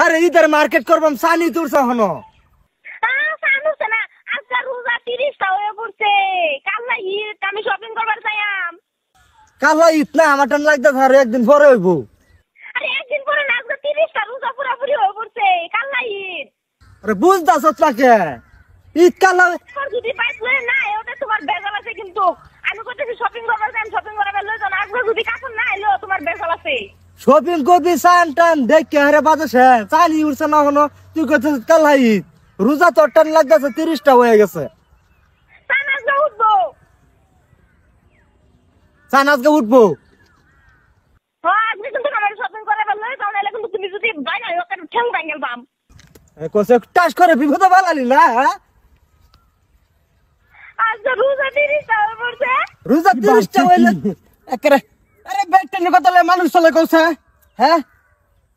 আরে either market করবাম Sunny তুরছ হনো সানুছে না আজকে রোজা 30টা হয়ে পড়ছে কাল ঈদ আমি শপিং করবার চাইয়াম কাল ঈদ না আমার টান লাগতে ধরে একদিন পরে হইব আরে একদিন পরে না আজকে 30টা রোজা পুরোপুরি হয়ে পড়ছে কাল ঈদ আরে বুঝতাছ তাকে ঈদ কাল যদি পাইলে না ওটা তোমার বেজাল আছে কিন্তু আমি কইতেছি শপিং করবার চাইম শপিং করবার লই যাও না আজকে যদি কাপড় না এলো তোমার বেজাল আছে শপিং করবি সান টান দেখে হারে বাজছে চানি উঠছে না হনো তুই কইছিস কাল ঈদ রোজা তোর টান লাগতেছে 30টা হয়ে গেছে সানাজে উঠবো সানাজকে উঠবো হ্যাঁ আপনি কিন্তু আমার শপিং করবার লই যাও না কিন্তু তুমি যদি যাই না ওকে ঠ্যাং ভাঙেল বাম কোসে টাস করে বিপদে বালালি না আজকে রোজা 30টা হয়ে পড়ছে রোজা 30টা হইলে একরে আরে বেটটা নি কথালে মানুষ চলে কইছে হ্যাঁ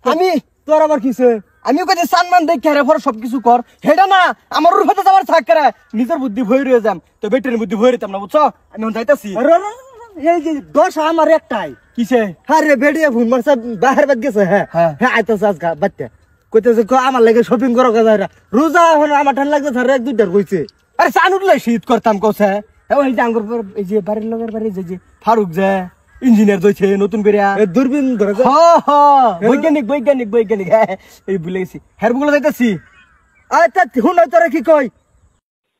আমি তোর আবার কিছে আমি কইতে সম্মান দেখে আরে পরে সবকিছু কর হেডা না আমার রূপতে যাবার থাক করে নিজের বুদ্ধি ভই রয়ে যাম তো বেটের বুদ্ধি ভই রইতাম না বুঝছো আমি এখন যাইতাছি এই যে দোষ আমার একটাই কিছে আরে বেডিয়ে ফোন মারছে বাহির বাদ গেছে হ্যাঁ হ্যাঁ আইতাছে আজকে বাচ্চা কইতেছে আমার লাগে শপিং করো কাজারা রোজা এখন আমার ঠান লাগতে ধরে এক দুইটার কইছে আরে চান উঠলে শীত করতাম কইছে এই যে আঙ্গুর এই যে বাড়ির লগের বাড়ি যে ফারুক যে ইঞ্জিনিয়ার দইছে নতুন করিয়া দূরবীন ধরে বৈজ্ঞানিক বৈজ্ঞানিক বৈজ্ঞানিক এই ভুলে গেছি হের বুগুলো যাইতাছি আচ্ছা হুন তোরা কি কই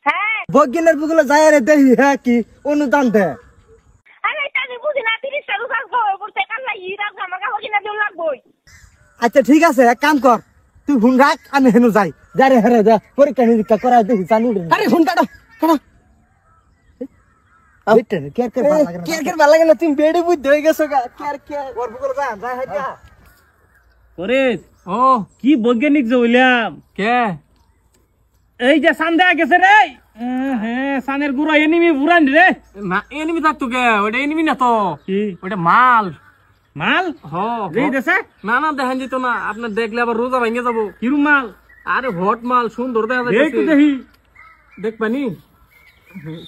হ্যাঁ বৈজ্ঞানিক বুগুলো যায় রে দেখি হ্যাঁ কি অনুদান দে আরে এটা আমি বুঝি না 30টা রোজা হয়ে পড়ছে কাল ঈদ আজকে আমার কাছে কিনা দিও লাগবই আচ্ছা ঠিক আছে এক কাম কর তুই ফোন রাখ আমি হেনু যাই যা রে হেরে যা পরীক্ষা নিরীক্ষা করা দেখি জানি আরে ফোন কাটো কাটো কেয়ার ভালো লাগে না তুমি বেড়ে বুঝতে হয়ে গেছো কেয়ার গর্ব করে যা যা হাইটা ওরে ও কি বৈজ্ঞানিক যে হইলাম কে এই যে সান দেয়া গেছে রে হ্যাঁ সানের গুড়া এনিমি বুড়ান রে না এনিমি থাকতো কে ওটা এনিমি না তো কি ওটা মাল মাল এই দেশে না না দেখেন যেত না আপনার দেখলে আবার রোজা ভেঙে যাবো কিরম মাল আরে হট মাল সুন্দর দেখা এই তো দেখি দেখবানি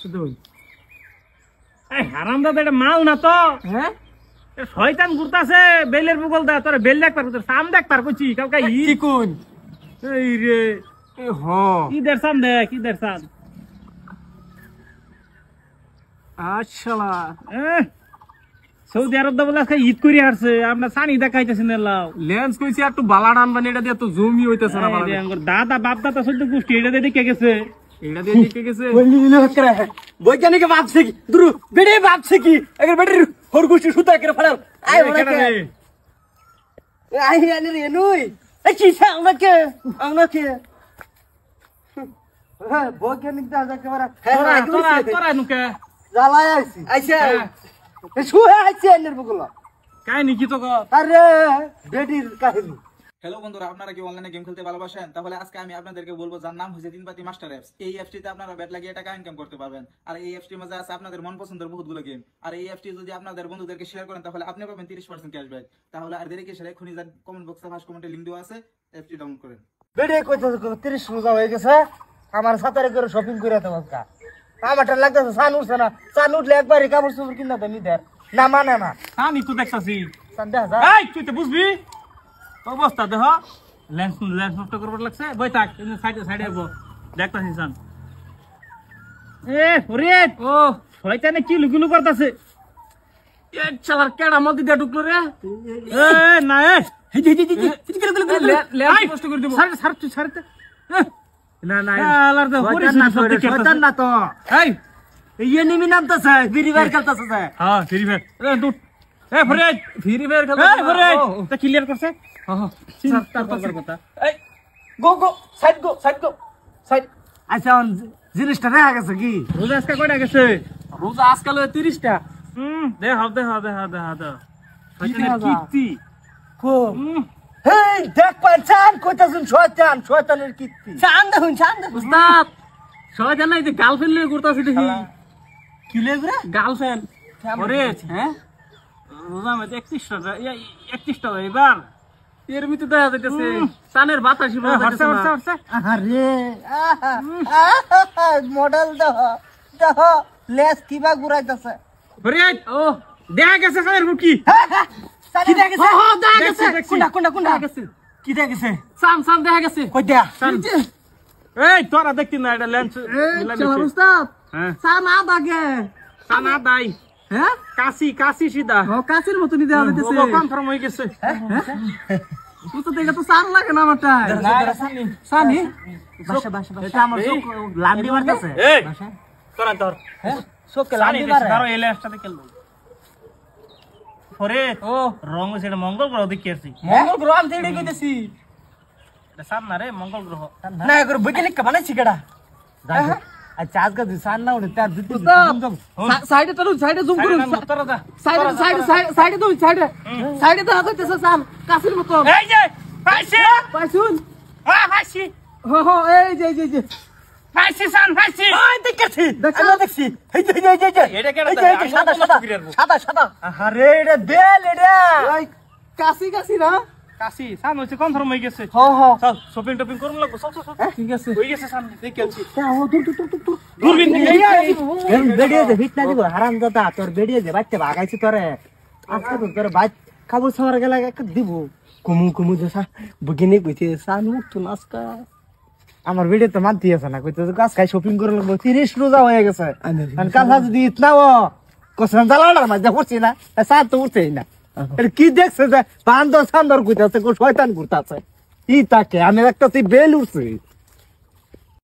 শুধু এই হারামদাদা এটা মাল না তো হ্যাঁ শয়তান ঘুরতাছে বেলের বুগল দা তোর বেল দেখ পার সাম দেখ পার কইছি কালকা ই চিকুন এই রে এ হ ইদের সাম দেখ ইদের সাম আচ্ছা সৌদি আরব দা বলে আজকে ঈদ করে হারছে আমরা সানি দেখাইতেছেন লাও লেন্স কইছি একটু বালাড আনবানি এটা দিয়ে তো জুমই হইতেছে না বালা দাদা বাপ দাদা সদ্য গোষ্ঠী এটা দিয়ে দেখে গেছে এটা দিয়ে দেখে গেছে বৈজ্ঞানিক ভাবছে কি দুরু বেড়ে ভাবছে কি একের বেড়ে হরগুষ্টি সুতা করে ফেলাল আই ওনাকে আই আনি রে নই এই কি আমাকে আমাকে হ্যাঁ বৈজ্ঞানিক দাদা কে মারা তোরা নুকে জ্বালায় আইছি আইছে শুয়ে আইছে এনের বগুলো কাই নিকি তো আরে বেডির কাহিনী হ্যালো বন্ধুরা, আপনারা কি অনলাইনে গেম খেলতে ভালোবাসেন? তাহলে আজকে আমি আপনাদেরকে বলবো যার নাম হচ্ছে তিনপাতি মাস্টার অ্যাপস। এই অ্যাপসটিতে আপনারা ব্যাট লাগিয়ে টাকা ইনকাম করতে পারবেন। আর এই অ্যাপসটির মধ্যে আছে আপনাদের মন পছন্দের বহুতগুলো গেম। আর এই অ্যাপসটি যদি আপনাদের বন্ধুদেরকে শেয়ার করেন তাহলে আপনি পাবেন 30% ক্যাশব্যাক। তাহলে আর দেরি কিসের, এখনই যান কমেন্ট বক্সে ফার্স্ট কমেন্টে লিংক দেওয়া আছে, অ্যাপসটি ডাউনলোড করেন। বেডে কইতেছে 30 রোজা হয়ে গেছে আমার 17 করে শপিং করে দাও আজকে আমারটা লাগতেছে সান উঠছে না সান উঠলে একবারই কাপড় চোপড় কিনা দেন নিতে না মানে না সানি তো দেখতাছি সান দেখা যা এই তুই তো বুঝবি অবস্থা দেখ লেন্স নষ্ট করবার লাগছে বই থাক সাইডে সাইডে আইবো দেখতাছি সান এ ওরে ও শয়তানে কি লুকুলু করতাছে এ চালার কেডা মধ্যে দিয়ে ঢুকলো রে এ না এ লেন্স নষ্ট করে দেব সারে সারে তুই সারে না না আলার তো শয়তান না শয়তান না তো এই এই এনিমি নামতাছে ফ্রি ফায়ার খেলতাছে হ্যাঁ ফ্রি ফায়ার এ দুট এ ফরেজ ফ্রি ফায়ার খেলতে এ ফরেজ তা ক্লিয়ার করছে হ্যাঁ চিন্তা করবার কথা এই গো সাইড সাইড আচ্ছা জিনিসটা দেখা গেছে কি রোজা আজকে কয়টা গেছে রোজা আজকাল 30টা দেখ কীর্তি কো হেই দেখ পাঁচান কইতাছুন শয়তানের কীর্তি চান দেখুন উস্তাদ শয়তান নাই যে গার্লফ্রেন্ড লয়ে ঘুরতাছে দেখি কি লেগরে গার্লফ্রেন্ড ওরে হ্যাঁ রোজা মধ্যে 31টা এবার এর ভিতরে দেখা যাইতেছে সানের বাতাসি বলা যাইতেছে না আরে মডেল দেহ লেস কিবা ঘুরাইতাছে ফরেজ ও দেখা গেছে সানের বুকি কি দেখা গেছে দেখা গেছে কোনটা দেখা গেছে কি দেখেছে সান সান দেখা গেছে কই দেয়া এই তোরা দেখতি না এটা লেন্স চলো উস্তাদ হ্যাঁ সান আ দাগে সানা দাই হ্যাঁ কাশি কাশি সিধা ও কাছের মতনই দেওয়া যাইতেছে ও কনফার্ম হয়ে গেছে উস্তাদ এটা তো সান লাগে না আমারটা সানি বাসা বাসা এটা আমার চোখ লান্ডি মারতেছে এই তোরা তোর চোখে সানি লাগি দিছে মারে কারো এই লেন্সটাতে খেলবো পরে ও রং সেটা মঙ্গল গ্রহ দেখি আসছি মঙ্গল গ্রহ আমি তেড়ে কইতেছি এটা সান না রে মঙ্গল গ্রহ না এগুলো বৈজ্ঞানিক বানাইছি কেডা আচ্ছা আজকে দুই সান না উনি তার দুই সাইডে চলুন সাইডে জুম করুন তোরা যা সাইডে সাইডে সাইডে তো সাইডে সাইডে তো হাতেছে সান কাছের মতো এই যে ফাইসি পাইছুন ফাইসি হো হো এই যে ফাইসি সান ফাইসি ওই দেখছি আমি দেখছি এই যে এটা কেডা এই যে সাদা সাদা সাদা সাদা আরে এটা বেল এটা ওই কাশি কাশি না কাশি সান হইছে কনফার্ম হয়ে গেছে হ হ চল শপিং টপিং করুন লাগবো চল চল চল ঠিক আছে হয়ে গেছে সান দেখি আছি দূর দূরবীন বেরিয়ে দে ভিট না দিব হারাম দাদা তোর বেরিয়ে দে বাচ্চা ভাগাইছি তোরে আজকে তো তোর বাইক খাবো সবার গেলে একটা দিব কুমু কুমু যে বৈজ্ঞানিক হইছে সান মুক্ত নাচকা আমার ভিডিও তো মানতে আছে না কইতে গাছ খাই শপিং করে লাগবো 30 রোজা হয়ে গেছে আর কালা যদি ইতনাও কসম জ্বালানোর মাঝে করছি না সাত তো উঠছেই না এটা কি দেখছে যে বান্দর সান্দর কইতাছে কো শয়তান ঘুরতাছে ই তাকে আমি একটা বেল উঠছে